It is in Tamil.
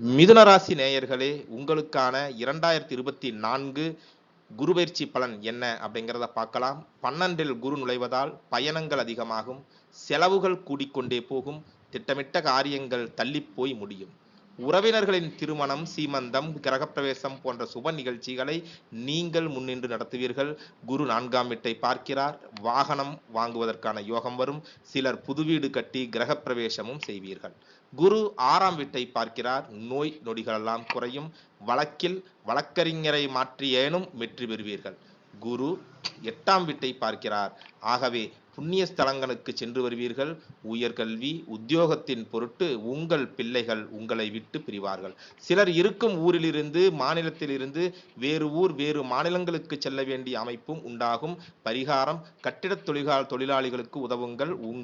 மிதுன ராசி நேயர்களே, உங்களுக்கான 2024 குருபெயர்ச்சி பலன் என்ன அப்படிங்கிறத பார்க்கலாம். 12ல் குரு நுழைவதால் பயணங்கள் அதிகமாகும், செலவுகள் கூடிக்கொண்டே போகும், திட்டமிட்ட காரியங்கள் தள்ளிப் போய் முடியும். உறவினர்களின் திருமணம், சீமந்தம், கிரகப்பிரவேசம் போன்ற சுப நிகழ்ச்சிகளை நீங்கள் முன்னின்று நடத்துவீர்கள். குரு 4ஆம் வீட்டை பார்க்கிறார். வாகனம் வாங்குவதற்கான யோகம் வரும். சிலர் புது வீடு கட்டி கிரகப்பிரவேசமும் செய்வீர்கள். குரு 6ஆம் வீட்டை பார்க்கிறார். நோய் நொடிகளெல்லாம் குறையும். வழக்கில் வழக்கறிஞரை மாற்றியேனும் வெற்றி பெறுவீர்கள். குரு 8ஆம் வீட்டை பார்க்கிறார். ஆகவே புண்ணிய ஸ்தலங்களுக்கு சென்று வருவீர்கள். உயர்கல்வி, உத்தியோகத்தின் பொருட்டு உங்கள் பிள்ளைகள் உங்களை விட்டு பிரிவார்கள். சிலர் இருக்கும் ஊரிலிருந்து, மாநிலத்திலிருந்து வேறு ஊர், வேறு மாநிலங்களுக்கு செல்ல வேண்டிய அமைப்பும் உண்டாகும். பரிகாரம்: கட்டிடத் தொழிலாளிகளுக்கு உதவுங்கள். உங்கள்